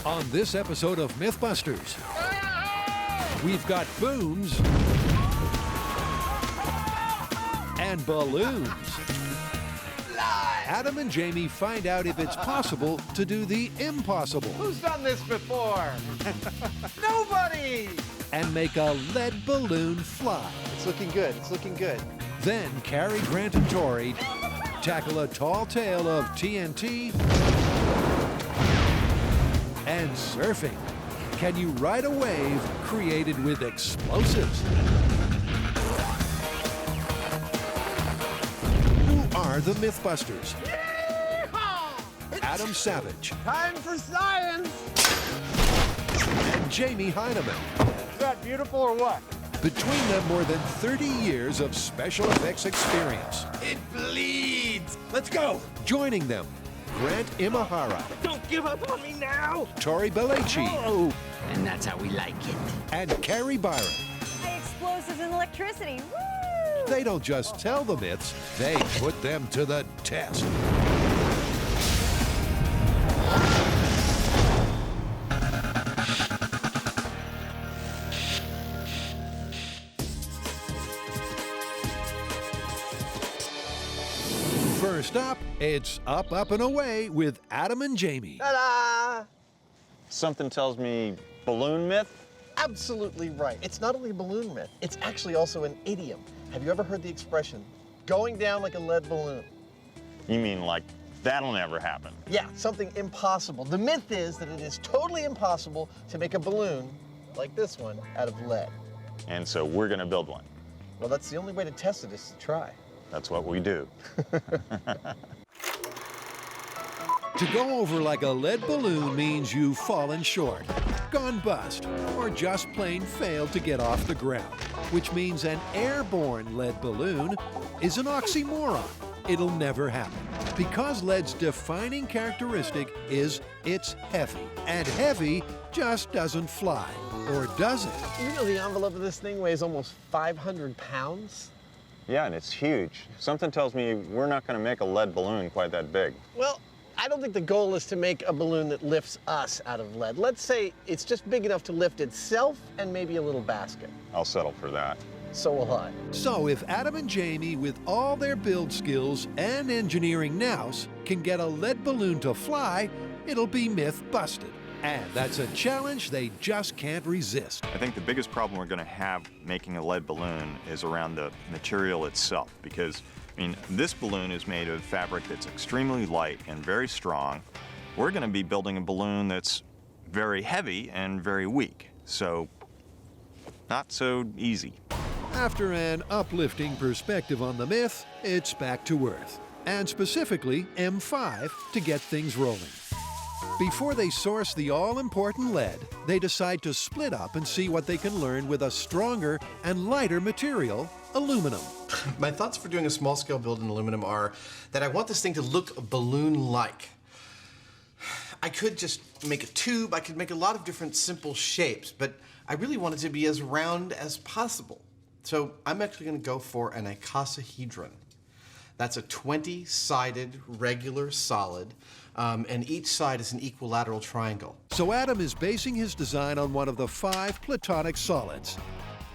On this episode of MythBusters, we've got booms and balloons. Adam and Jamie find out if it's possible to do the impossible. Who's done this before? Nobody! And make a lead balloon fly. It's looking good. It's looking good. Then Carrie, Grant, and Tori tackle a tall tale of TNT and surfing. Can you ride a wave created with explosives? Who are the MythBusters? Yeehaw! Adam Savage Time for science! and Jamie Heineman. Is that beautiful or what? Between them, more than 30 years of special effects experience. It bleeds! Let's go! Joining them, Grant Imahara, Don't give up on me now! Tori Belleci, Oh! And that's how we like it. and Carrie Byron. High explosives and electricity. Woo! They don't just tell the myths, they put them to the test. First up, it's Up, Up, and Away with Adam and Jamie. Ta-da! Something tells me balloon myth? Absolutely right. It's not only a balloon myth, it's actually also an idiom. Have you ever heard the expression, going down like a lead balloon? You mean like that'll never happen? Yeah, something impossible. The myth is that it is totally impossible to make a balloon like this one out of lead. And so we're gonna build one. Well, that's the only way to test it is to try. That's what we do. To go over like a lead balloon means you've fallen short, gone bust, or just plain failed to get off the ground, which means an airborne lead balloon is an oxymoron. It'll never happen, because lead's defining characteristic is it's heavy, and heavy just doesn't fly, or does it? You know the envelope of this thing weighs almost 500 pounds? Yeah, and it's huge. Something tells me we're not gonna make a lead balloon quite that big. Well, I don't think the goal is to make a balloon that lifts us out of lead. Let's say it's just big enough to lift itself and maybe a little basket. I'll settle for that. So will I. So if Adam and Jamie, with all their build skills and engineering nous, can get a lead balloon to fly, it'll be myth busted. And that's a challenge they just can't resist. I think the biggest problem we're gonna have making a lead balloon is around the material itself, because I mean, this balloon is made of fabric that's extremely light and very strong. We're gonna be building a balloon that's very heavy and very weak, so not so easy. After an uplifting perspective on the myth, it's back to Earth, and specifically M5 to get things rolling. Before they source the all-important lead, they decide to split up and see what they can learn with a stronger and lighter material, aluminum. My thoughts for doing a small-scale build in aluminum are that I want this thing to look balloon-like. I could just make a tube, I could make a lot of different simple shapes, but I really want it to be as round as possible. So I'm actually gonna go for an icosahedron. That's a 20-sided regular solid, and each side is an equilateral triangle. So Adam is basing his design on one of the 5 platonic solids.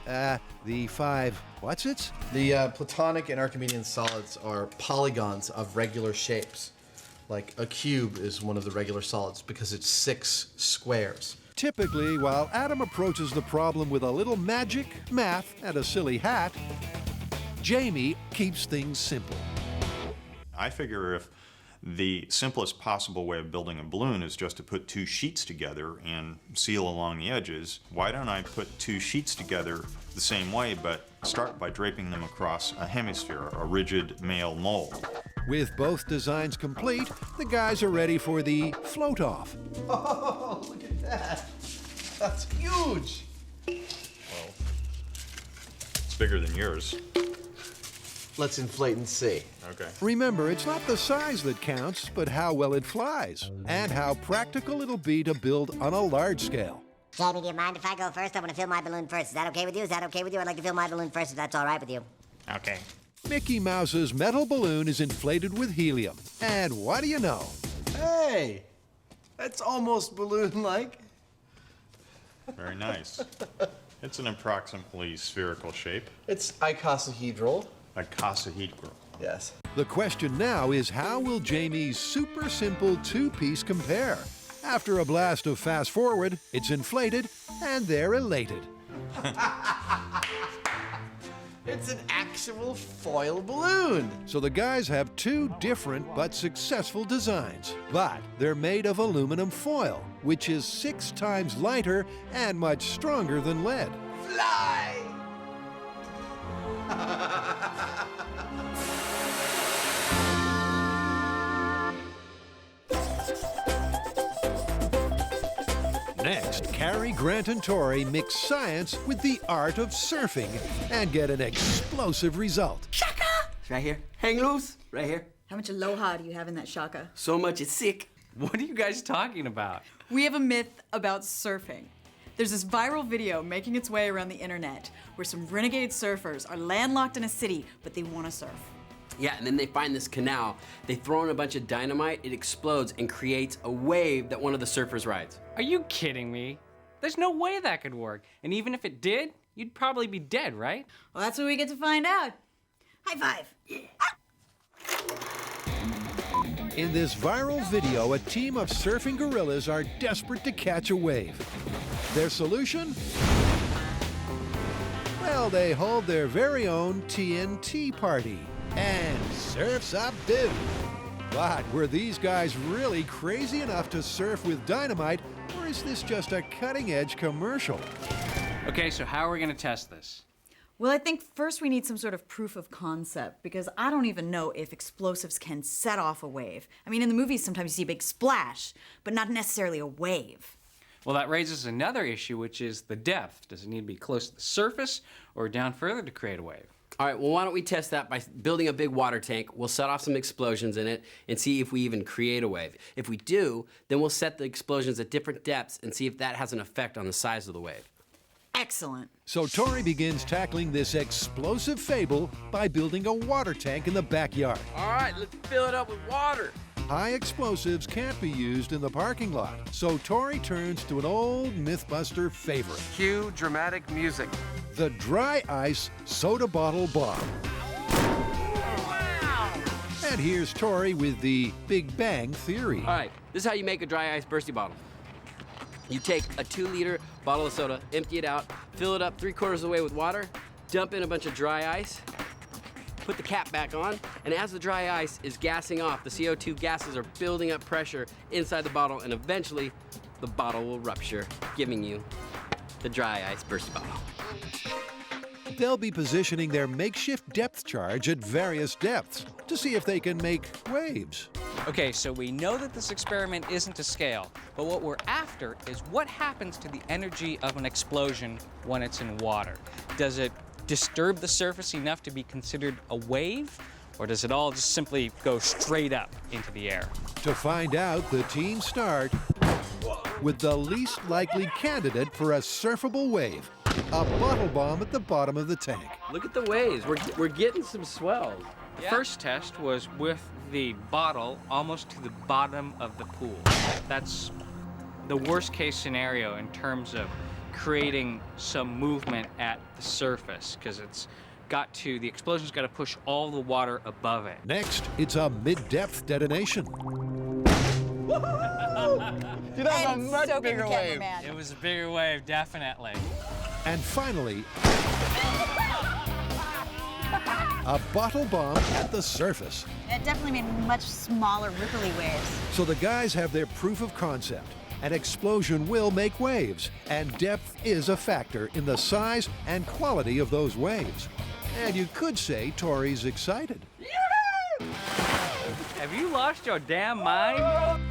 The 5 what's-its? The platonic and Archimedean solids are polygons of regular shapes. Like a cube is one of the regular solids because it's 6 squares. Typically, while Adam approaches the problem with a little magic, math, and a silly hat, Jamie keeps things simple. I figure if the simplest possible way of building a balloon is just to put 2 sheets together and seal along the edges, why don't I put 2 sheets together the same way, but start by draping them across a hemisphere, a rigid male mold. With both designs complete, the guys are ready for the float-off. Oh, look at that. That's huge. Well, it's bigger than yours. Let's inflate and see. Okay. Remember, it's not the size that counts, but how well it flies, and how practical it'll be to build on a large scale. Jamie, do you mind if I go first? I want to fill my balloon first. Is that okay with you? Is that okay with you? I'd like to fill my balloon first, if that's all right with you. Okay. Mickey Mouse's metal balloon is inflated with helium. And what do you know? Hey, That's almost balloon-like. Very nice. It's an approximately spherical shape. It's icosahedral. Icosahedral. Yes. The question now is, how will Jamie's super simple two-piece compare? After a blast of fast forward, it's inflated and they're elated. It's an actual foil balloon. So the guys have two different but successful designs, but they're made of aluminum foil, which is 6 times lighter and much stronger than lead. Fly! Next, Carrie, Grant, and Tori mix science with the art of surfing and get an explosive result. Shaka! It's right here. Hang loose. Right here. How much aloha do you have in that shaka? So much it's sick. What are you guys talking about? We have a myth about surfing. There's this viral video making its way around the internet where some renegade surfers are landlocked in a city, but they want to surf. Yeah, and then they find this canal. They throw in a bunch of dynamite, it explodes and creates a wave that one of the surfers rides. Are you kidding me? There's no way that could work. And even if it did, you'd probably be dead, right? Well, that's what we get to find out. High five. In this viral video, a team of surfing gorillas are desperate to catch a wave. Their solution? Well, they hold their very own TNT party. And surf's up, dude. But were these guys really crazy enough to surf with dynamite, or is this just a cutting-edge commercial? Okay, so how are we gonna test this? Well, I think first we need some sort of proof of concept, because I don't even know if explosives can set off a wave. I mean, in the movies, sometimes you see a big splash, but not necessarily a wave. Well, that raises another issue, which is the depth. Does it need to be close to the surface or down further to create a wave? All right, well, why don't we test that by building a big water tank. We'll set off some explosions in it and see if we even create a wave. If we do, then we'll set the explosions at different depths and see if that has an effect on the size of the wave. Excellent. So Tori begins tackling this explosive fable by building a water tank in the backyard. All right, let's fill it up with water. High explosives can't be used in the parking lot, so Tori turns to an old MythBuster favorite. Cue dramatic music. The dry ice soda bottle bomb. And here's Tori with the Big Bang Theory. All right, this is how you make a dry ice bursty bottle. You take a 2-liter bottle of soda, empty it out, fill it up 3/4 of the way with water, dump in a bunch of dry ice, put the cap back on, and as the dry ice is gassing off, the CO2 gases are building up pressure inside the bottle, and eventually the bottle will rupture, giving you the dry ice bursty bottle. They'll be positioning their makeshift depth charge at various depths to see if they can make waves. Okay, so we know that this experiment isn't to scale, but what we're after is what happens to the energy of an explosion when it's in water. Does it disturb the surface enough to be considered a wave, or does it all just simply go straight up into the air? To find out, the team start with the least likely candidate for a surfable wave, a bottle bomb at the bottom of the tank. Look at the waves. We're getting some swells. The first test was with the bottle almost to the bottom of the pool. That's the worst case scenario in terms of creating some movement at the surface, because the explosion's got to push all the water above it. Next, it's a mid-depth detonation. Dude, that was a much bigger wave. It was a bigger wave, definitely. And finally, a bottle bomb at the surface. It definitely made much smaller, ripply waves. So the guys have their proof of concept. An explosion will make waves, and depth is a factor in the size and quality of those waves. And you could say Tori's excited. Have you lost your damn mind?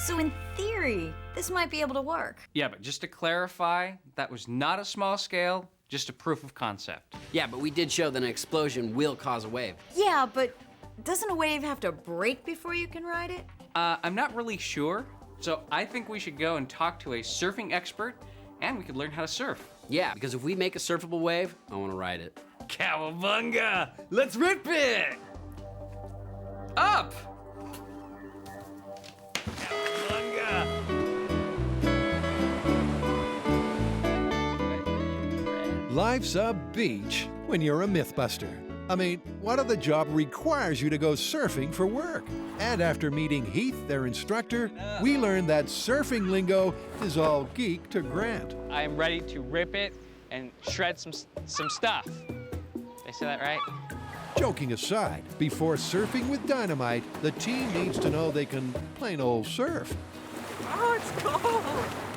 So in theory, this might be able to work. Yeah, but just to clarify, that was not a small scale, just a proof of concept. Yeah, but we did show that an explosion will cause a wave. Yeah, but doesn't a wave have to break before you can ride it? I'm not really sure, so I think we should go and talk to a surfing expert, and we could learn how to surf. Yeah, because if we make a surfable wave, I want to ride it. Cowabunga! Let's rip it! Up! Life's a beach when you're a Mythbuster. I mean, what other job requires you to go surfing for work? And after meeting Heath, their instructor, we learned that surfing lingo is all geek to Grant. I am ready to rip it and shred some stuff. Did I say that right? Joking aside, before surfing with dynamite, the team needs to know they can plain old surf. Oh, it's cold.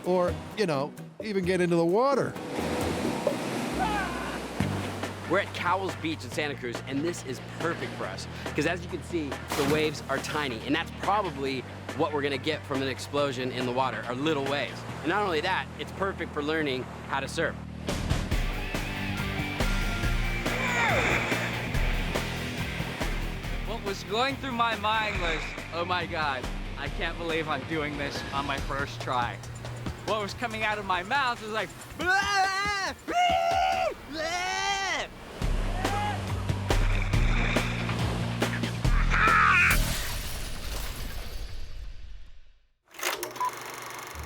Or, you know, even get into the water. We're at Cowell's Beach in Santa Cruz, and this is perfect for us. Because as you can see, the waves are tiny, and that's probably what we're gonna get from an explosion in the water, are little waves. And not only that, it's perfect for learning how to surf. What was going through my mind was, oh my God, I can't believe I'm doing this on my first try. What was coming out of my mouth was like, blah, blah, blah.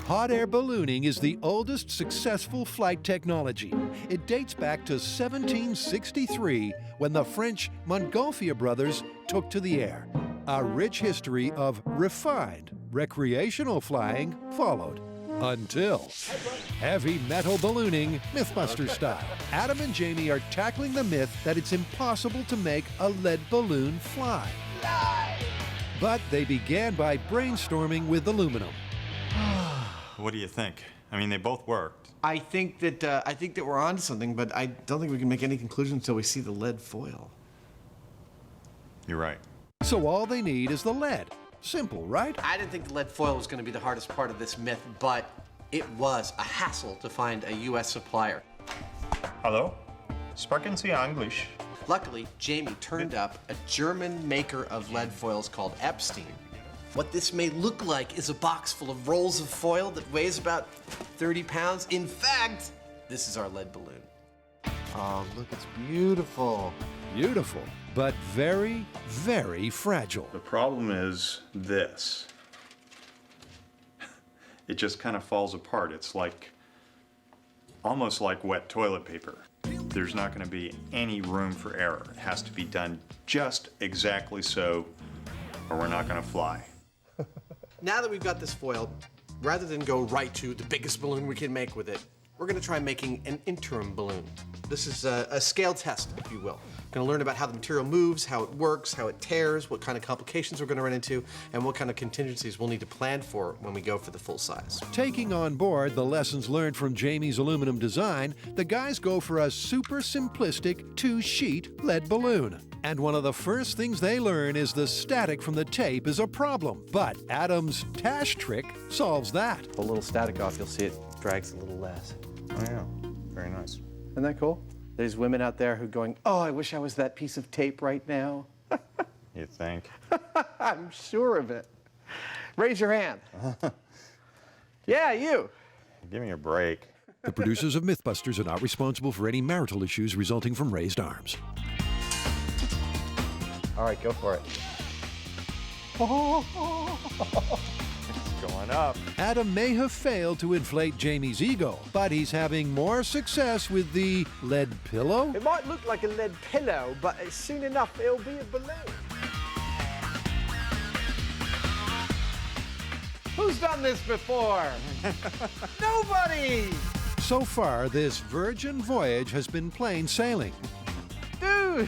Hot air ballooning is the oldest successful flight technology. It dates back to 1763 when the French Montgolfier brothers took to the air. A rich history of refined, recreational flying followed. Until heavy metal ballooning, Mythbusters style. Adam and Jamie are tackling the myth that it's impossible to make a lead balloon fly. But they began by brainstorming with aluminum. What do you think? I mean, they both worked. I think that we're on to something, but I don't think we can make any conclusions until we see the lead foil. You're right. So all they need is the lead. Simple, right? I didn't think the lead foil was going to be the hardest part of this myth, but it was a hassle to find a U.S. supplier. Hello? Sprechen Sie English? Luckily, Jamie turned up a German maker of lead foils called Epstein. What this may look like is a box full of rolls of foil that weighs about 30 pounds. In fact, this is our lead balloon. Oh, look, it's beautiful. Beautiful, but very, very fragile. The problem is this. It just kind of falls apart. It's like, almost like wet toilet paper. There's not going to be any room for error. It has to be done just exactly so, or we're not going to fly. Now that we've got this foil, rather than go right to the biggest balloon we can make with it, we're going to try making an interim balloon. This is a scale test, if you will. We're going to learn about how the material moves, how it works, how it tears, what kind of complications we're going to run into, and what kind of contingencies we'll need to plan for when we go for the full size. Taking on board the lessons learned from Jamie's aluminum design, the guys go for a super simplistic 2-sheet lead balloon. And one of the first things they learn is the static from the tape is a problem. But Adam's Tash trick solves that. A little static off, you'll see it drags a little less. Oh yeah, very nice. Isn't that cool? There's women out there who are going, oh, I wish I was that piece of tape right now. You think? I'm sure of it. Raise your hand. Yeah, you. Give me a break. The producers of MythBusters are not responsible for any marital issues resulting from raised arms. All right, go for it. It's going up. Adam may have failed to inflate Jamie's ego, but he's having more success with the lead pillow. It might look like a lead pillow, but soon enough it'll be a balloon. Who's done this before? Nobody! So far, this virgin voyage has been plain sailing. Dude,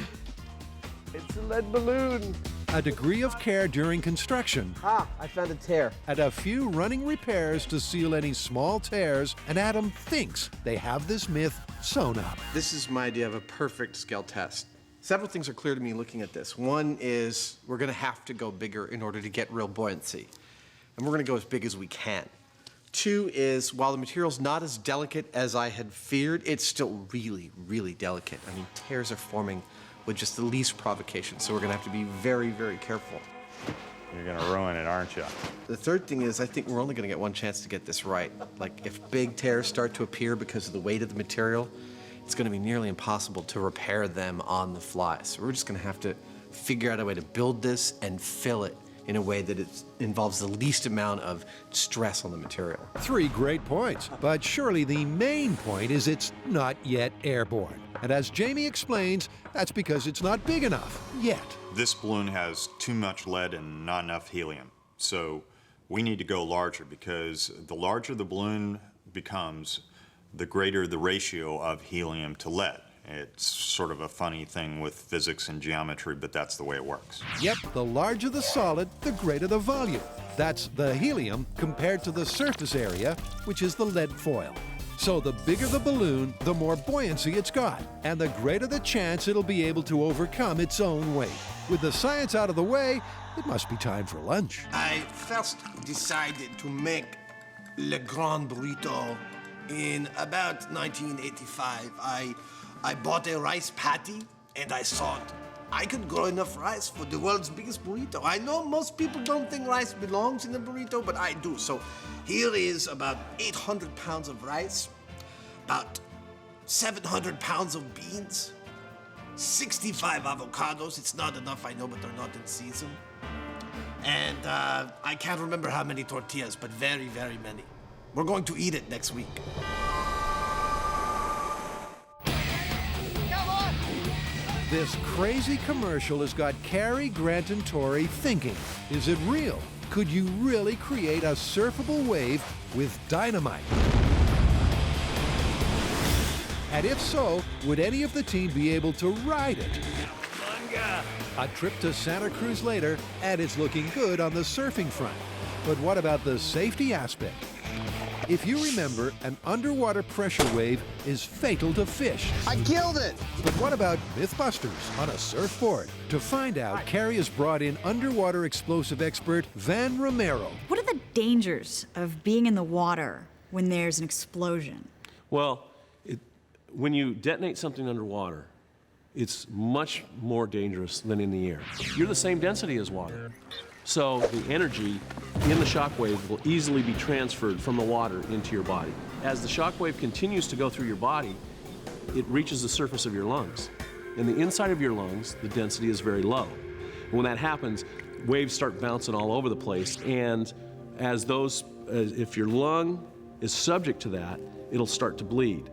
it's a lead balloon. A degree of care during construction, Ah, I found a tear. and a few running repairs to seal any small tears, and Adam thinks they have this myth sewn up. This is my idea of a perfect scale test. Several things are clear to me looking at this. One is we're gonna have to go bigger in order to get real buoyancy. And we're gonna go as big as we can. Two is, while the material's not as delicate as I had feared, it's still really, really delicate. I mean, tears are forming with just the least provocation, so we're gonna have to be very, very careful. You're gonna ruin it, aren't you? The third thing is, I think we're only gonna get one chance to get this right. Like, if big tears start to appear because of the weight of the material, it's gonna be nearly impossible to repair them on the fly. So we're just gonna have to figure out a way to build this and fill it in a way that it involves the least amount of stress on the material. 3 great points, but surely the main point is it's not yet airborne. And as Jamie explains, that's because it's not big enough yet. This balloon has too much lead and not enough helium. So we need to go larger, because the larger the balloon becomes, the greater the ratio of helium to lead. It's sort of a funny thing with physics and geometry, but that's the way it works. Yep, the larger the solid, the greater the volume. That's the helium compared to the surface area, which is the lead foil. So the bigger the balloon, the more buoyancy it's got, and the greater the chance it'll be able to overcome its own weight. With the science out of the way, it must be time for lunch. I first decided to make Le Grand Burrito in about 1985. I bought a rice patty, and I thought I could grow enough rice for the world's biggest burrito. I know most people don't think rice belongs in a burrito, but I do. So here is about 800 pounds of rice, about 700 pounds of beans, 65 avocados. It's not enough, I know, but they're not in season. And I can't remember how many tortillas, but very, very many. We're going to eat it next week. This crazy commercial has got Cary, Grant, and Tori thinking. Is it real? Could you really create a surfable wave with dynamite? And if so, would any of the team be able to ride it? A trip to Santa Cruz later, and it's looking good on the surfing front. But what about the safety aspect? If you remember, an underwater pressure wave is fatal to fish. I killed it! But what about MythBusters on a surfboard? To find out, Cary has brought in underwater explosive expert Van Romero. What are the dangers of being in the water when there's an explosion? Well, when you detonate something underwater, it's much more dangerous than in the air. You're the same density as water. So the energy in the shockwave will easily be transferred from the water into your body. As the shockwave continues to go through your body, it reaches the surface of your lungs. In the inside of your lungs, the density is very low. And when that happens, waves start bouncing all over the place, and if your lung is subject to that, it'll start to bleed.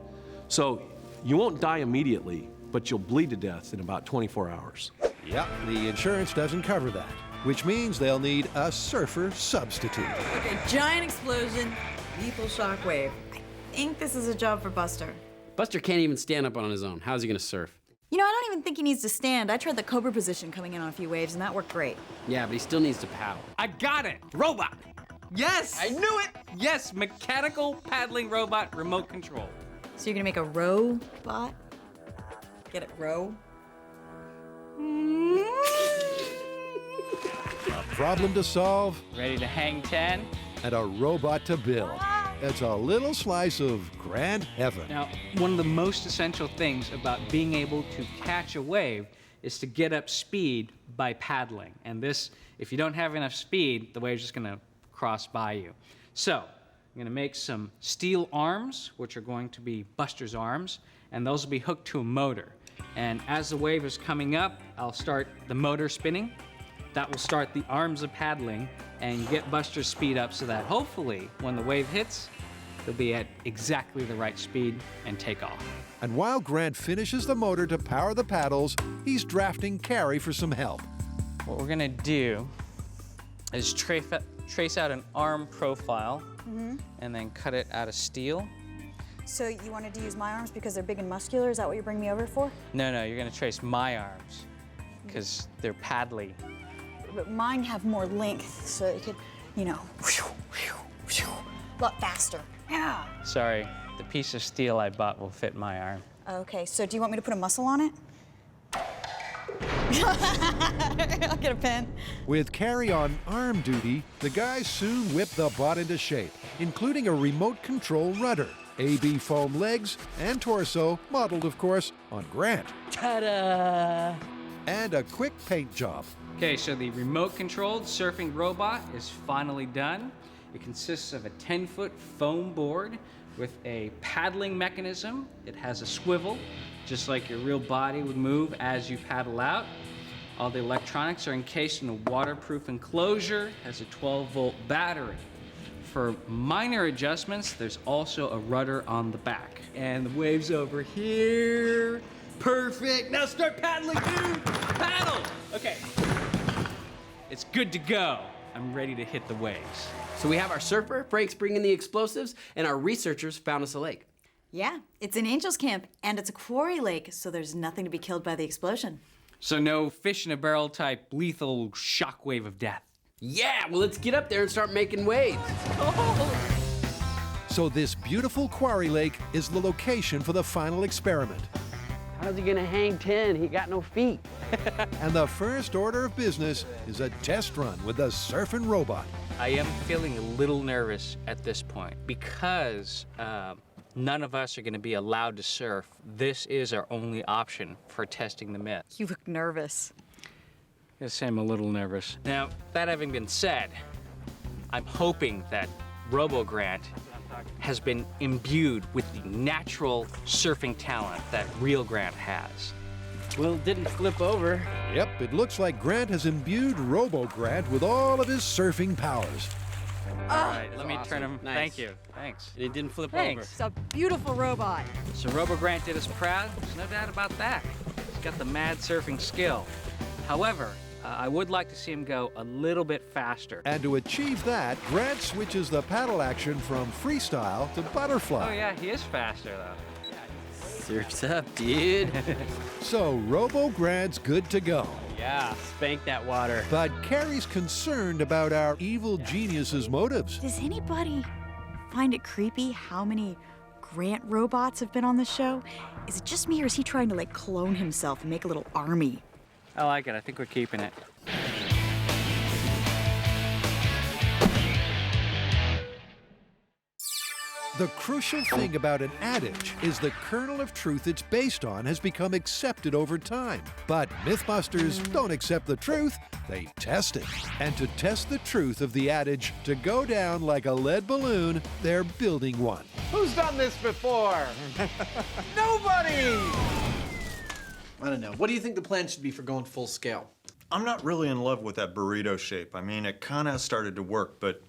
So you won't die immediately, but you'll bleed to death in about 24 hours. Yep, the insurance doesn't cover that, which means they'll need a surfer substitute. Okay, giant explosion, lethal shockwave. I think this is a job for Buster. Buster can't even stand up on his own. How's he gonna surf? You know, I don't even think he needs to stand. I tried the cobra position coming in on a few waves, and that worked great. Yeah, but he still needs to paddle. I got it! Robot! Yes! I knew it! Yes, mechanical paddling robot, remote control. So you're gonna make a row-bot? Get it, row? A problem to solve Ready to hang 10? and a robot to build. It's a little slice of grand heaven. Now, one of the most essential things about being able to catch a wave is to get up speed by paddling. And this, if you don't have enough speed, the wave's just gonna cross by you. So, I'm gonna make some steel arms, which are going to be Buster's arms, and those will be hooked to a motor. And as the wave is coming up, I'll start the motor spinning. That will start the arms of paddling and get Buster's speed up so that hopefully when the wave hits, they'll be at exactly the right speed and take off. And while Grant finishes the motor to power the paddles, he's drafting Cary for some help. What we're gonna do is trace out an arm profile and then cut it out of steel. So you wanted to use my arms because they're big and muscular? Is that what you bring me over for? No, you're gonna trace my arms because they're paddly. But mine have more length, so it could, you know, a lot faster. Yeah. Sorry, the piece of steel I bought will fit my arm. Okay, so do you want me to put a muscle on it? I'll get a pen. With Cary on arm duty, the guys soon whip the bot into shape, including a remote control rudder, AB foam legs, and torso, modeled, of course, on Grant. Ta-da! And a quick paint job. Okay, so the remote-controlled surfing robot is finally done. It consists of a 10-foot foam board with a paddling mechanism. It has a swivel, just like your real body would move as you paddle out. All the electronics are encased in a waterproof enclosure, has a 12-volt battery. For minor adjustments, there's also a rudder on the back. And the wave's over here. Perfect. Now start paddling, dude. Paddle. Okay. It's good to go. I'm ready to hit the waves. So we have our surfer, Frank's bringing the explosives, and our researchers found us a lake. Yeah, it's an Angels camp, and it's a quarry lake, so there's nothing to be killed by the explosion. So no fish in a barrel type lethal shockwave of death. Yeah, well, let's get up there and start making waves. So this beautiful quarry lake is the location for the final experiment. How's he gonna hang 10? He got no feet. And the first order of business is a test run with the surfing robot. I am feeling a little nervous at this point because none of us are going to be allowed to surf. This is our only option for testing the myth. You look nervous. Yes, I'm a little nervous. Now, that having been said, I'm hoping that RoboGrant has been imbued with the natural surfing talent that real Grant has. Well, it didn't flip over. Yep, it looks like Grant has imbued RoboGrant with all of his surfing powers. All right, let me awesome. turn him. Nice. Thank you. Thanks. And it didn't flip Thanks. It's a beautiful robot. So RoboGrant did us proud. There's no doubt about that. He's got the mad surfing skill. However, I would like to see him go a little bit faster. And to achieve that, Grant switches the paddle action from freestyle to butterfly. Oh yeah, he is faster though. Surf's up, dude. So RoboGrant's good to go. Yeah, spank that water. But Carrie's concerned about our evil genius's motives. Does anybody find it creepy how many Grant robots have been on the show? Is it just me, or is he trying to, like, clone himself and make a little army? I like it. I think we're keeping it. The crucial thing about an adage is the kernel of truth it's based on has become accepted over time. But MythBusters don't accept the truth, they test it. And to test the truth of the adage to go down like a lead balloon, they're building one. Who's done this before? Nobody! I don't know. What do you think the plan should be for going full scale? I'm not really in love with that burrito shape. I mean, it kind of started to work, but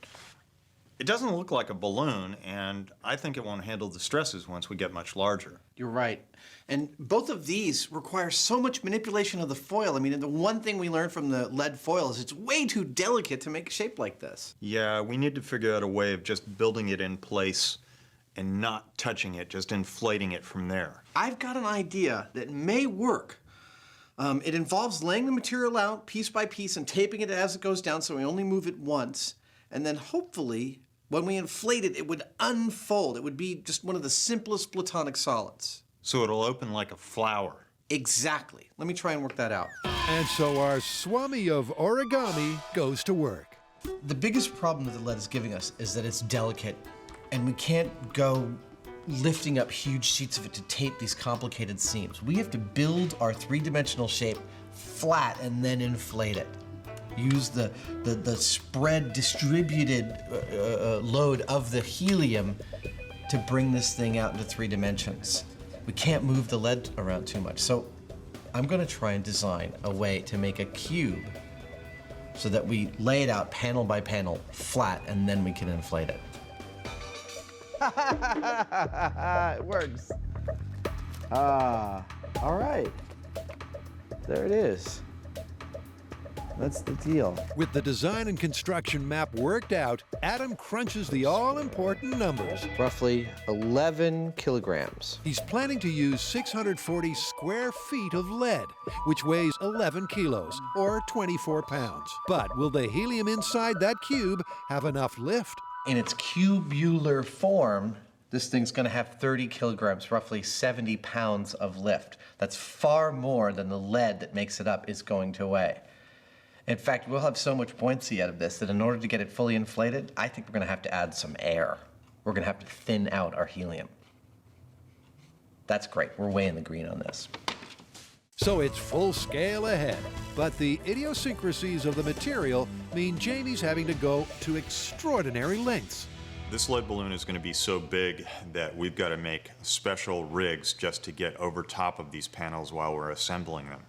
it doesn't look like a balloon, and I think it won't handle the stresses once we get much larger. You're right. And both of these require so much manipulation of the foil. I mean, the one thing we learned from the lead foil is it's way too delicate to make a shape like this. Yeah, we need to figure out a way of just building it in place and not touching it, just inflating it from there. I've got an idea that may work. It involves laying the material out piece by piece and taping it as it goes down so we only move it once. And then hopefully, when we inflate it, it would unfold. It would be just one of the simplest platonic solids. So it'll open like a flower. Exactly. Let me try and work that out. And so our Swami of origami goes to work. The biggest problem that the lead is giving us is that it's delicate, and we can't go lifting up huge sheets of it to tape these complicated seams. We have to build our three-dimensional shape flat and then inflate it. Use the spread distributed load of the helium to bring this thing out into 3 dimensions. We can't move the lead around too much. So I'm gonna try and design a way to make a cube so that we lay it out panel by panel flat, and then we can inflate it. It works. All right. There it is. That's the deal. With the design and construction map worked out, Adam crunches the all-important numbers. Roughly 11 kilograms. He's planning to use 640 square feet of lead, which weighs 11 kilos, or 24 pounds. But will the helium inside that cube have enough lift? In its cubular form, this thing's gonna have 30 kilograms, roughly 70 pounds of lift. That's far more than the lead that makes it up is going to weigh. In fact, we'll have so much buoyancy out of this that in order to get it fully inflated, I think we're gonna have to add some air. We're gonna have to thin out our helium. That's great, we're way in the green on this. So it's full scale ahead. But the idiosyncrasies of the material mean Jamie's having to go to extraordinary lengths. This lead balloon is going to be so big that we've got to make special rigs just to get over top of these panels while we're assembling them.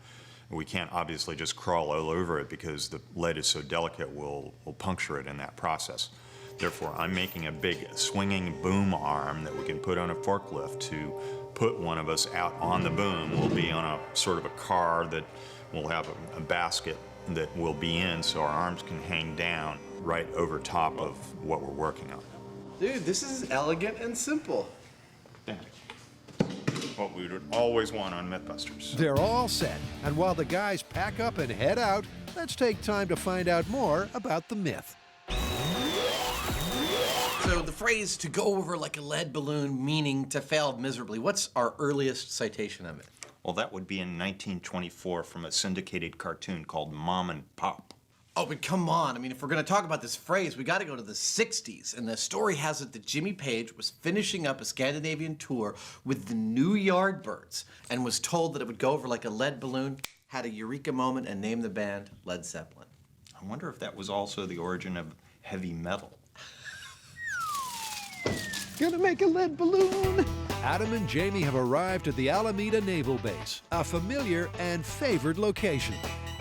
We can't obviously just crawl all over it because the lead is so delicate, we'll puncture it in that process. Therefore, I'm making a big swinging boom arm that we can put on a forklift to put one of us out on the boom. We'll be on a sort of a car that will have a basket that we'll be in so our arms can hang down right over top of what we're working on. Dude, this is elegant and simple. What we would always want on MythBusters. They're all set, and while the guys pack up and head out, let's take time to find out more about the myth. So the phrase "to go over like a lead balloon" meaning to fail miserably, what's our earliest citation of it? Well, that would be in 1924 from a syndicated cartoon called Mom and Pop. Oh, but come on. I mean, if we're going to talk about this phrase, we got to go to the 60s. And the story has it that Jimmy Page was finishing up a Scandinavian tour with the New Yardbirds and was told that it would go over like a lead balloon, had a eureka moment, and named the band Led Zeppelin. I wonder if that was also the origin of heavy metal. Gonna make a lead balloon! Adam and Jamie have arrived at the Alameda Naval Base, a familiar and favored location.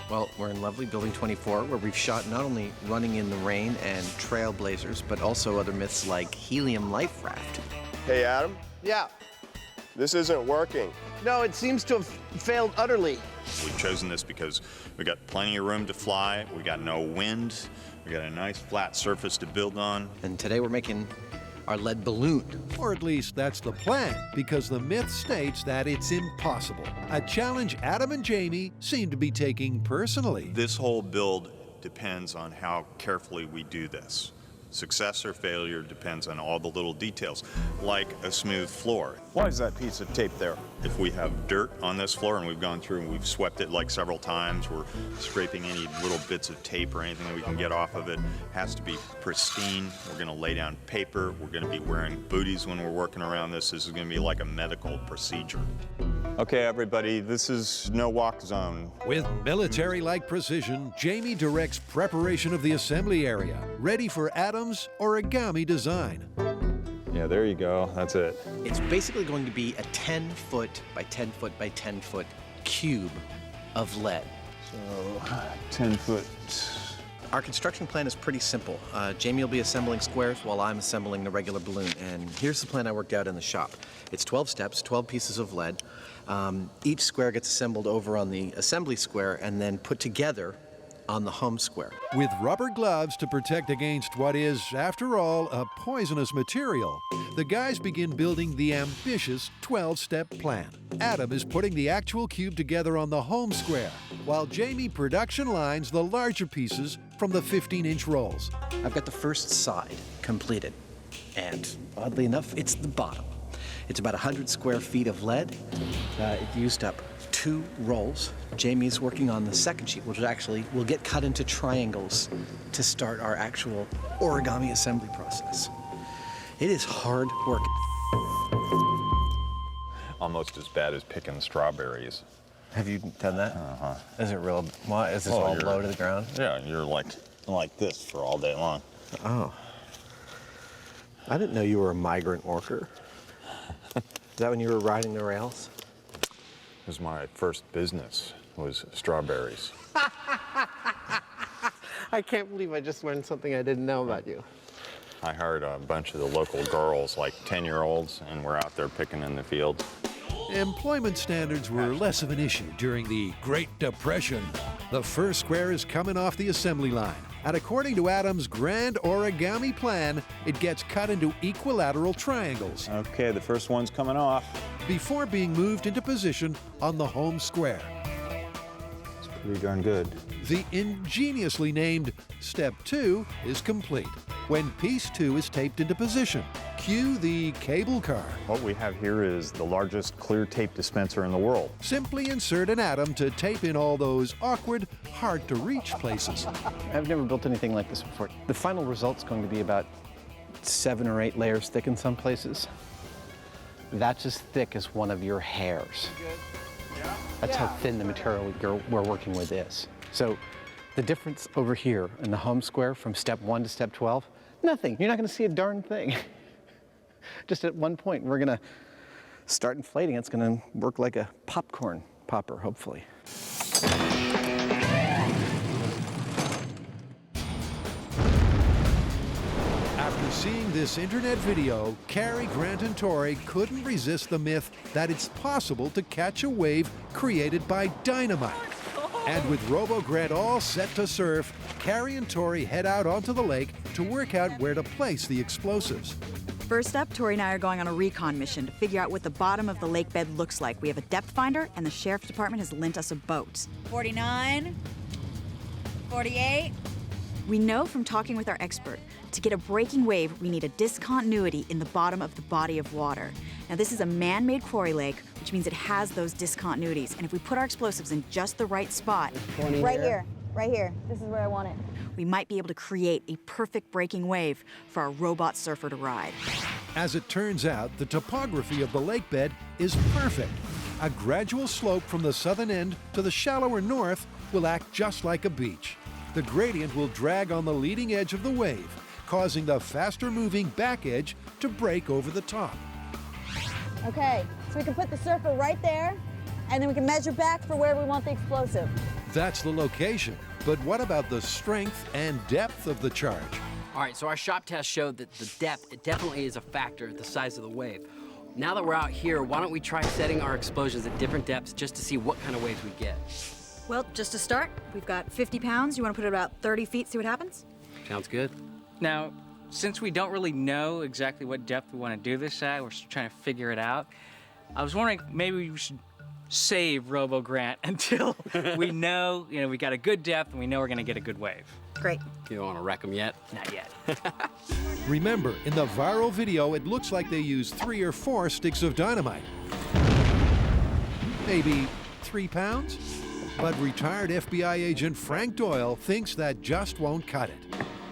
Well, we're in lovely Building 24, where we've shot not only Running in the Rain and Trailblazers, but also other myths like Helium Life Raft. Hey, Adam, Yeah. this isn't working. No, it seems to have failed utterly. We've chosen this because we got plenty of room to fly, we got no wind, we got a nice flat surface to build on. And today we're making our lead balloon. Or at least that's the plan, because the myth states that it's impossible. A challenge Adam and Jamie seem to be taking personally. This whole build depends on how carefully we do this. Success or failure depends on all the little details, like a smooth floor. Why is that piece of tape there? If we have dirt on this floor and we've gone through and we've swept it like several times, we're scraping any little bits of tape or anything that we can get off of it. It has to be pristine. We're gonna lay down paper. We're gonna be wearing booties when we're working around this. This is gonna be like a medical procedure. Okay, everybody, this is no walk zone. With military-like precision, Jamie directs preparation of the assembly area, ready for Adam's origami design. Yeah, there you go. That's it. It's basically going to be a 10-foot by 10-foot by 10-foot cube of lead. So, 10 foot. Our construction plan is pretty simple. Jamie will be assembling squares while I'm assembling the regular balloon. And here's the plan I worked out in the shop. It's 12 steps, 12 pieces of lead. Each square gets assembled over on the assembly square and then put together on the home square. With rubber gloves to protect against what is, after all, a poisonous material, the guys begin building the ambitious 12-step plan. Adam is putting the actual cube together on the home square, while Jamie production lines the larger pieces from the 15-inch rolls. I've got the first side completed, and oddly enough, it's the bottom. It's about 100 square feet of lead. It used up 2 rolls. Jamie's working on the second sheet, which actually will get cut into triangles to start our actual origami assembly process. It is hard work. Almost as bad as picking strawberries. Have you done that? Uh-huh. Is it real? What? Is this all low to the ground? Yeah, you're like this for all day long. Oh. I didn't know you were a migrant worker. Is that when you were riding the rails? It was my first business, was strawberries. I can't believe I just learned something I didn't know about you. I hired a bunch of the local girls, like 10-year-olds, and we're out there picking in the field. Employment standards were less of an issue during the Great Depression. The first square is coming off the assembly line, and according to Adam's grand origami plan, it gets cut into equilateral triangles. Okay, the first one's coming off. Before being moved into position on the home square. It's pretty darn good. The ingeniously named Step 2 is complete, when piece 2 is taped into position. Cue the cable car. What we have here is the largest clear tape dispenser in the world. Simply insert an Atom to tape in all those awkward, hard-to-reach places. I've never built anything like this before. The final result's going to be about 7 or 8 layers thick in some places. That's as thick as one of your hairs. That's how thin the material we're working with is. So the difference over here in the home square from step 1 to step 12, nothing. You're not going to see a darn thing. Just at one point, we're going to start inflating. It's going to work like a popcorn popper, hopefully. After seeing this internet video, Cary, Grant, and Tori couldn't resist the myth that it's possible to catch a wave created by dynamite. And with Robo-Grant all set to surf, Cary and Tori head out onto the lake to work out where to place the explosives. First up, Tori and I are going on a recon mission to figure out what the bottom of the lake bed looks like. We have a depth finder, and the sheriff's department has lent us a boat. 49, 48. We know from talking with our expert, to get a breaking wave, we need a discontinuity in the bottom of the body of water. Now, this is a man-made quarry lake, which means it has those discontinuities. And if we put our explosives in just the right spot, Right here. This is where I want it. we might be able to create a perfect breaking wave for our robot surfer to ride. As it turns out, the topography of the lake bed is perfect. A gradual slope from the southern end to the shallower north will act just like a beach. The gradient will drag on the leading edge of the wave, causing the faster-moving back edge to break over the top. Okay, so we can put the surfer right there, and then we can measure back for where we want the explosive. That's the location, but what about the strength and depth of the charge? All right, so our shop test showed that the depth, it definitely is a factor, the size of the wave. Now that we're out here, why don't we try setting our explosions at different depths just to see what kind of waves we get? Well, just to start, we've got 50 pounds. You want to put it about 30 feet, see what happens? Sounds good. Now, since we don't really know exactly what depth we want to do this at, we're still trying to figure it out. I was wondering maybe we should save Robo-Grant until we know, we got a good depth and we know we're going to get a good wave. Great. You don't want to wreck them yet? Not yet. Remember, in the viral video, it looks like they used 3 or 4 sticks of dynamite. Maybe 3 pounds? But retired FBI agent Frank Doyle thinks that just won't cut it.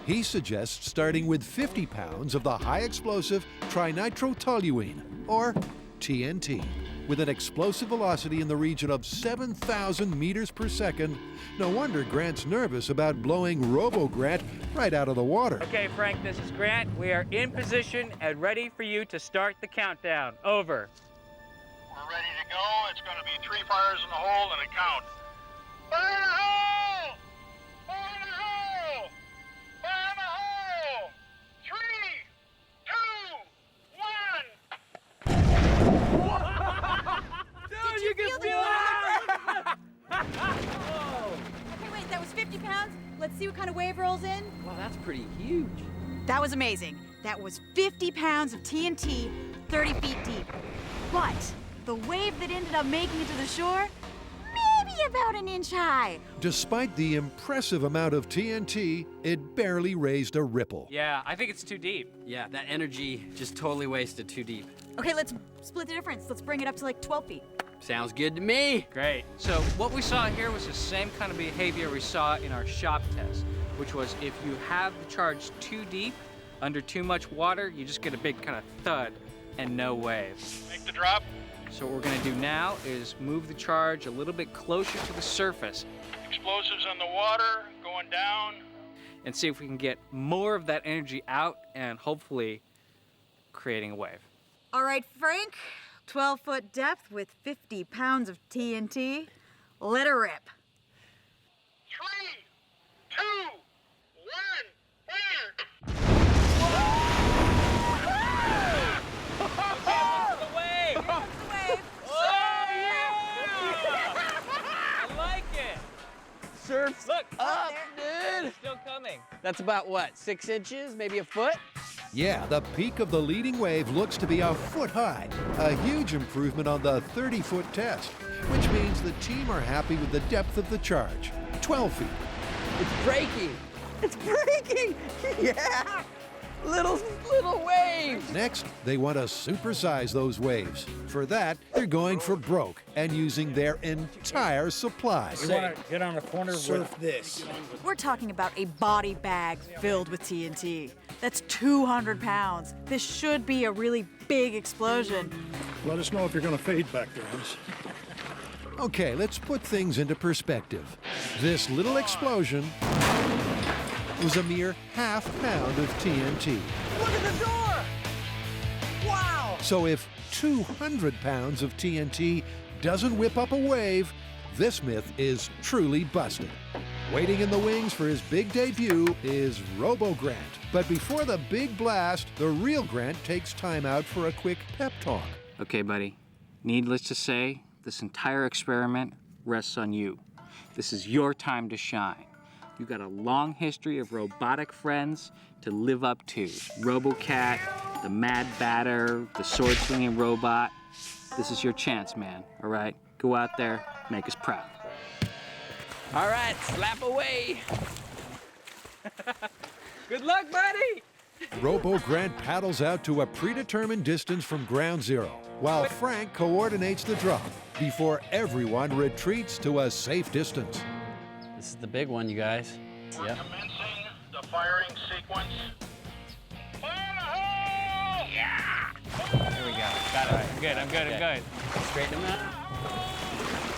He suggests starting with 50 pounds of the high-explosive trinitrotoluene, or TNT. With an explosive velocity in the region of 7,000 meters per second, no wonder Grant's nervous about blowing Robo-Grant right out of the water. Okay, Frank, this is Grant. We are in position and ready for you to start the countdown. Over. We're ready to go. It's going to be 3 fires in the hole and a count. Fire in the hole! Fire in the hole! Fire in the hole! 3, 2, 1. Dude, you can feel it! Okay, wait, that was 50 pounds. Let's see what kind of wave rolls in. Wow, that's pretty huge. That was amazing. That was 50 pounds of TNT, 30 feet deep. But the wave that ended up making it to the shore, maybe about an inch high. Despite the impressive amount of TNT, it barely raised a ripple. Yeah, I think it's too deep. Yeah, that energy just totally wasted too deep. Okay, let's split the difference. Let's bring it up to like 12 feet. Sounds good to me. Great. So what we saw here was the same kind of behavior we saw in our shop test, which was if you have the charge too deep, under too much water, you just get a big kind of thud and no wave. Make the drop. So what we're gonna do now is move the charge a little bit closer to the surface Explosives on the water, going down. and see if we can get more of that energy out and hopefully creating a wave. All right, Frank, 12-foot depth with 50 pounds of TNT. Let her rip. 3, 2, 1, fire! The wave! I like it! Surf's Look, up, dude. it's still coming. That's about what, 6 inches, maybe a foot? Yeah, the peak of the leading wave looks to be a foot high, a huge improvement on the 30-foot test, which means the team are happy with the depth of the charge, 12 feet. It's breaking. It's breaking. Yeah. Little waves. Next, they want to supersize those waves. For that, they're going for broke and using their entire supply. You want to get on the corner Surf with this. We're talking about a body bag filled with TNT. That's 200 pounds. This should be a really big explosion. Let us know if you're going to fade back there, Hans. Okay, let's put things into perspective. This little explosion was a mere ½ pound of TNT. Look at the door! Wow! So if 200 pounds of TNT doesn't whip up a wave, this myth is truly busted. Waiting in the wings for his big debut is Robo-Grant. But before the big blast, the real Grant takes time out for a quick pep talk. Okay, buddy. Needless to say, this entire experiment rests on you. This is your time to shine. You got a long history of robotic friends to live up to. RoboCat, the Mad Batter, the sword-swinging robot. This is your chance, man, all right? Go out there, make us proud. All right, slap away. Good luck, buddy! Robo-Grant paddles out to a predetermined distance from ground zero, while Frank coordinates the drop before everyone retreats to a safe distance. This is the big one, you guys. Yep. Commencing the firing sequence. Fire in the hole! Yeah! There we go. Got it. I'm good, I'm good, I'm good. Straighten him out.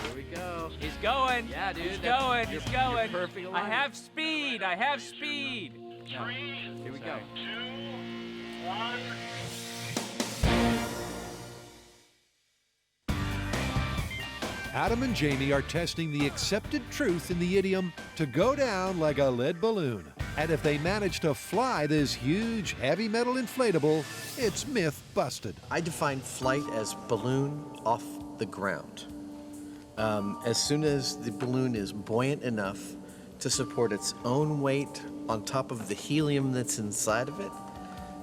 Here we go. He's going. Yeah, dude. He's going, You're- he's going. you're perfect I alignment. have speed, I have speed. No. 3, Here we go. 2, 1. Adam and Jamie are testing the accepted truth in the idiom to go down like a lead balloon. And if they manage to fly this huge heavy metal inflatable, it's myth busted. I define flight as balloon off the ground. As soon as the balloon is buoyant enough to support its own weight on top of the helium that's inside of it,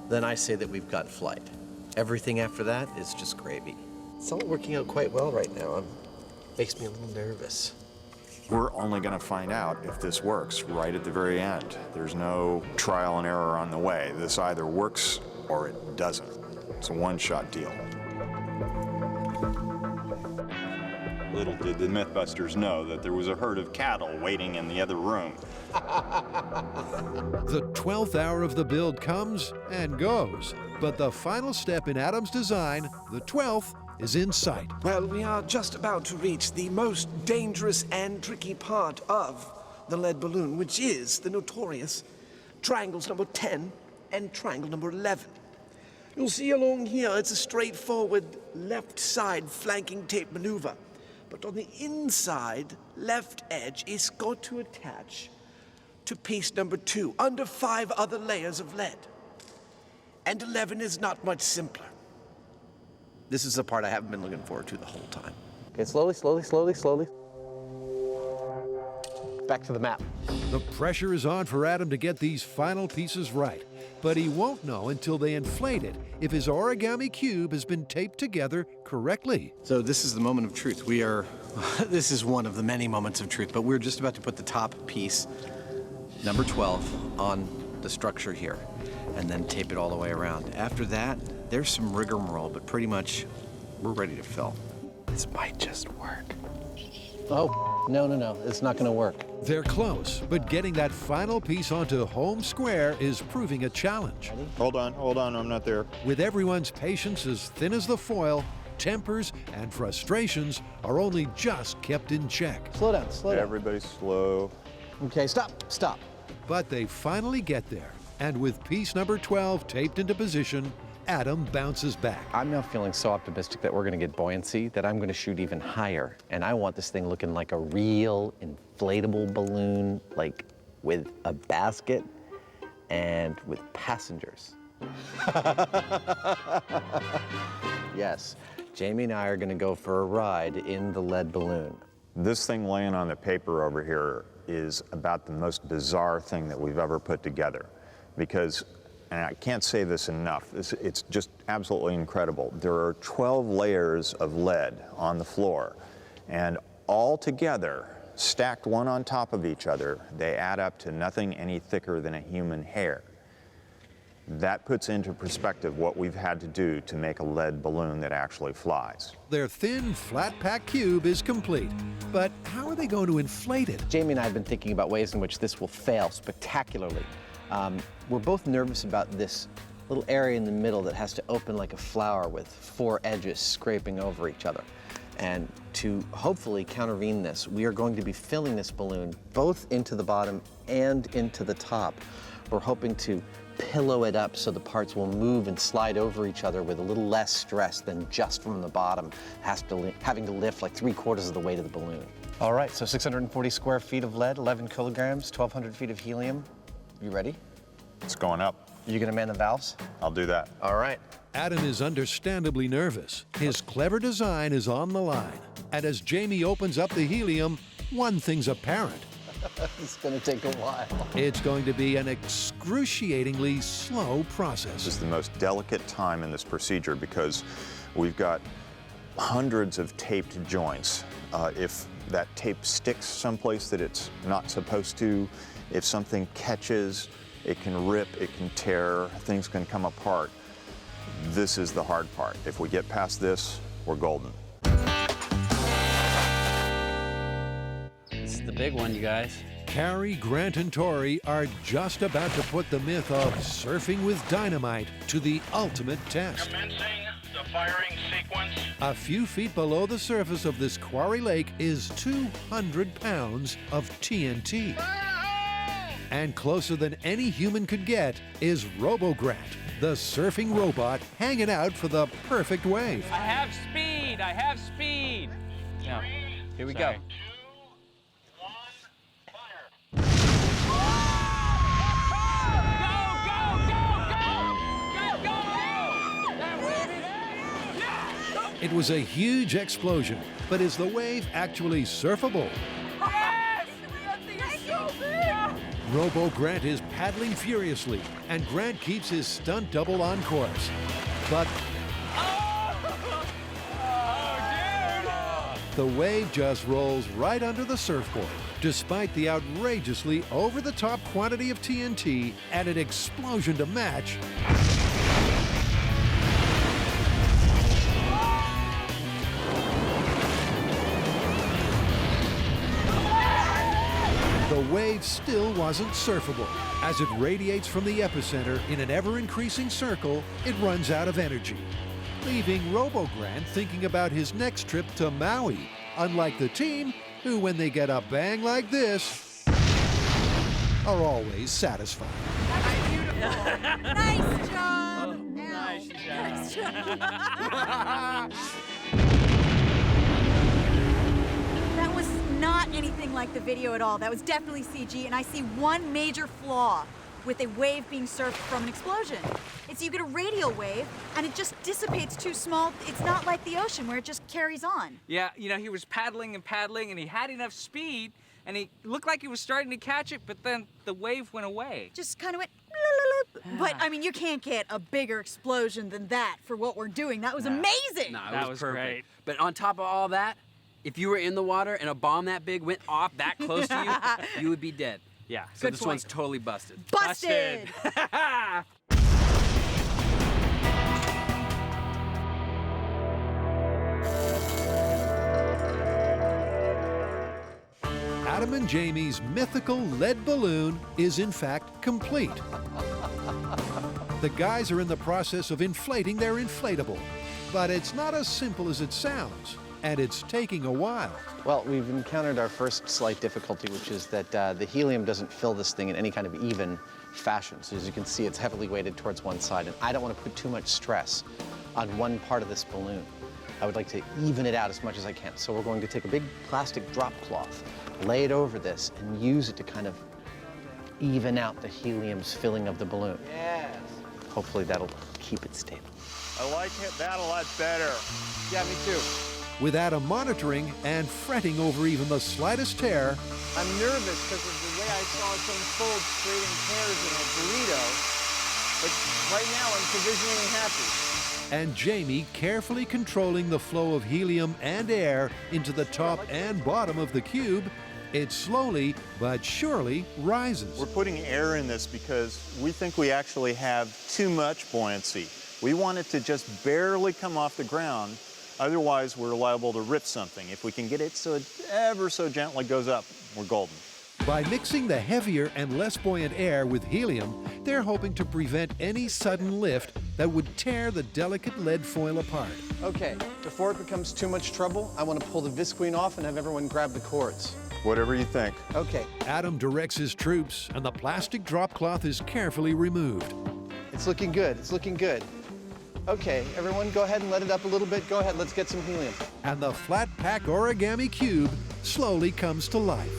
then I say that we've got flight. Everything after that is just gravy. It's all working out quite well right now. Makes me a little nervous. We're only going to find out if this works right at the very end. There's no trial and error on the way. This either works or it doesn't. It's a one-shot deal. Little did the MythBusters know that there was a herd of cattle waiting in the other room. The 12th hour of the build comes and goes, but the final step in Adam's design, the 12th, is in sight. Well, we are just about to reach the most dangerous and tricky part of the lead balloon, which is the notorious triangles number 10 and triangle number 11. You'll see along here, it's a straightforward left side flanking tape maneuver. But on the inside left edge is going to attach to piece number 2 under 5 other layers of lead. And 11 is not much simpler. This is the part I haven't been looking forward to the whole time. Okay, slowly, slowly, slowly, slowly. Back to the map. The pressure is on for Adam to get these final pieces right, but he won't know until they inflate it if his origami cube has been taped together correctly. So this is the moment of truth. This is one of the many moments of truth, but we're just about to put the top piece, number 12, on the structure here, and then tape it all the way around. After that, there's some rigmarole, but pretty much we're ready to fill. This might just work. Oh, no, it's not gonna work. They're close, but getting that final piece onto home square is proving a challenge. Hold on, I'm not there. With everyone's patience as thin as the foil, tempers and frustrations are only just kept in check. Slow down, slow down. Everybody slow. Okay, stop. But they finally get there, and with piece number 12 taped into position, Adam bounces back. I'm now feeling so optimistic that we're gonna get buoyancy that I'm gonna shoot even higher. And I want this thing looking like a real inflatable balloon, like with a basket and with passengers. Yes, Jamie and I are gonna go for a ride in the lead balloon. This thing laying on the paper over here is about the most bizarre thing that we've ever put together. Because, and I can't say this enough, it's just absolutely incredible. There are 12 layers of lead on the floor, and all together, stacked one on top of each other, they add up to nothing any thicker than a human hair. That puts into perspective what we've had to do to make a lead balloon that actually flies. Their thin, flat-pack cube is complete, but how are they going to inflate it? Jamie and I have been thinking about ways in which this will fail spectacularly. We're both nervous about this little area in the middle that has to open like a flower with 4 edges scraping over each other. And to hopefully countervene this, we are going to be filling this balloon both into the bottom and into the top. We're hoping to pillow it up so the parts will move and slide over each other with a little less stress than just from the bottom having to lift like 3/4 of the weight of the balloon. All right, so 640 square feet of lead, 11 kilograms, 1,200 feet of helium. You ready? It's going up. You gonna man the valves? I'll do that. All right. Adam is understandably nervous. His clever design is on the line. And as Jamie opens up the helium, one thing's apparent. It's gonna take a while. It's going to be an excruciatingly slow process. This is the most delicate time in this procedure because we've got hundreds of taped joints. If that tape sticks someplace that it's not supposed to, if something catches, it can rip, it can tear, things can come apart. This is the hard part. If we get past this, we're golden. This is the big one, you guys. Carrie, Grant, and Tori are just about to put the myth of surfing with dynamite to the ultimate test. Commencing the firing sequence. A few feet below the surface of this quarry lake is 200 pounds of TNT. And closer than any human could get is Robo-Grant, the surfing robot hanging out for the perfect wave. I have speed. I have speed. No. Here we Sorry. go. It was a huge explosion, but is the wave actually surfable? Yes! Robo-Grant is paddling furiously, and Grant keeps his stunt double on course. But the wave just rolls right under the surfboard, despite the outrageously over-the-top quantity of TNT and an explosion to match. The wave still wasn't surfable. As it radiates from the epicenter in an ever-increasing circle, it runs out of energy, leaving Robo-Grant thinking about his next trip to Maui, unlike the team, who, when they get a bang like this, are always satisfied. Nice job! Nice job. Nice job. That was not anything like the video at all. That was definitely CG, and I see one major flaw with a wave being surfed from an explosion. It's you get a radial wave, and it just dissipates too small. It's not like the ocean where it just carries on. Yeah, you know, he was paddling and paddling, and he had enough speed, and he looked like he was starting to catch it, but then the wave went away. Just kind of went. But I mean, you can't get a bigger explosion than that for what we're doing. That was amazing. No, That it was perfect. great. But on top of all that, if you were in the water and a bomb that big went off that close to you, you would be dead. Yeah. So Good this point. one's totally busted. Busted! Adam and Jamie's mythical lead balloon is in fact complete. The guys are in the process of inflating their inflatable, but it's not as simple as it sounds, and it's taking a while. Well, we've encountered our first slight difficulty, which is that the helium doesn't fill this thing in any kind of even fashion. So as you can see, it's heavily weighted towards one side, and I don't want to put too much stress on one part of this balloon. I would like to even it out as much as I can. So we're going to take a big plastic drop cloth, lay it over this, and use it to kind of even out the helium's filling of the balloon. Yes. Hopefully that'll keep it stable. I like that a lot better. Yeah, me too. With Adam monitoring and fretting over even the slightest tear, I'm nervous because of the way I saw it unfold, creating tears in a burrito. But right now, I'm provisionally happy. and Jamie carefully controlling the flow of helium and air into the top and bottom of the cube, it slowly but surely rises. We're putting air in this because we think we actually have too much buoyancy. We want it to just barely come off the ground, otherwise we're liable to rip something. If we can get it so it ever so gently goes up, we're golden. By mixing the heavier and less buoyant air with helium, they're hoping to prevent any sudden lift that would tear the delicate lead foil apart. Okay, before it becomes too much trouble, I want to pull the visqueen off and have everyone grab the cords. Whatever you think. Okay. Adam directs his troops, and the plastic drop cloth is carefully removed. It's looking good, it's looking good. Okay, everyone go ahead and let it up a little bit. Go ahead, let's get some helium. And the flat pack origami cube slowly comes to life.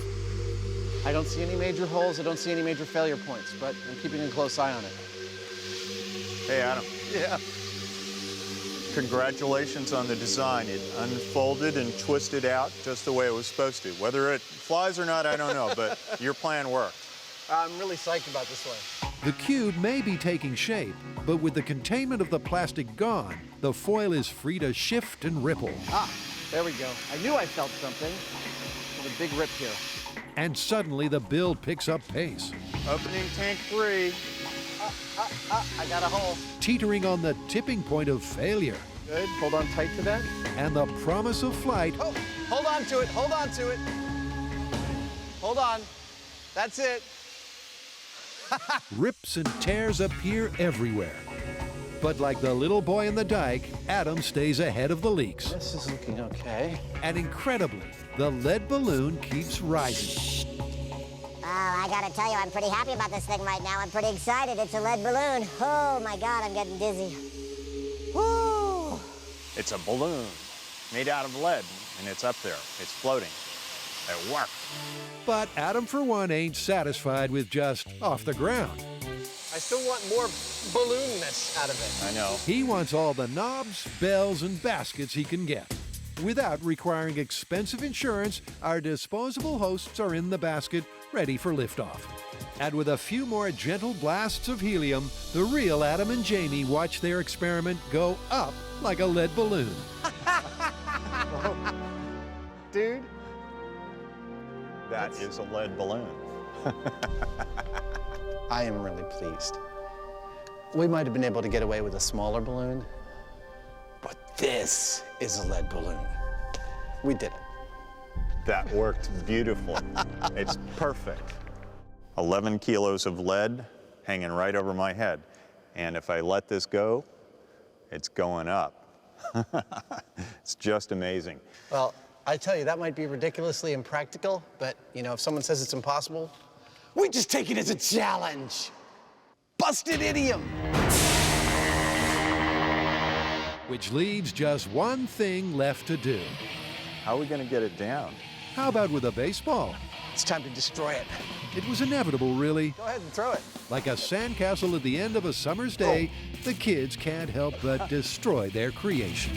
I don't see any major holes, I don't see any major failure points, but I'm keeping a close eye on it. Hey, Adam. Yeah. Congratulations on the design. It unfolded and twisted out just the way it was supposed to. Whether it flies or not, I don't know, but your plan worked. I'm really psyched about this one. The cube may be taking shape, but with the containment of the plastic gone, the foil is free to shift and ripple. Ah, there we go. I knew I felt something. There's a big rip here. And suddenly the build picks up pace. Opening tank 3. I got a hole. Teetering on the tipping point of failure. Good, hold on tight to that. And the promise of flight. Oh, hold on to it, hold on to it. Hold on, that's it. Rips and tears appear everywhere. But like the little boy in the dike, Adam stays ahead of the leaks. This is looking okay. And incredibly, the lead balloon keeps rising. Oh, I gotta tell you, I'm pretty happy about this thing right now. I'm pretty excited. It's a lead balloon. Oh my God, I'm getting dizzy. Woo! It's a balloon made out of lead, and it's up there. It's floating. It worked. But Adam, for one, ain't satisfied with just off the ground. I still want more balloonness out of it. I know. He wants all the knobs, bells, and baskets he can get. Without requiring expensive insurance, our disposable hosts are in the basket, ready for liftoff. And with a few more gentle blasts of helium, the real Adam and Jamie watch their experiment go up like a lead balloon. Dude. That is a lead balloon. I am really pleased. We might have been able to get away with a smaller balloon, but this is a lead balloon. We did it. That worked beautifully. It's perfect. 11 kilos of lead hanging right over my head. And if I let this go, it's going up. It's just amazing. Well, I tell you, that might be ridiculously impractical, but, you know, if someone says it's impossible, we just take it as a challenge. Busted idiom. Which leaves just one thing left to do. How are we going to get it down? How about with a baseball? It's time to destroy it. It was inevitable, really. Go ahead and throw it. Like a sandcastle at the end of a summer's day, the kids can't help but destroy their creation.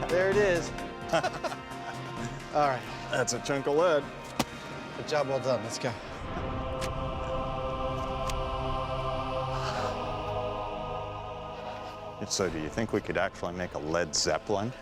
There it is. All right. That's a chunk of lead. Good job, well done. Let's go. So do you think we could actually make a Led Zeppelin?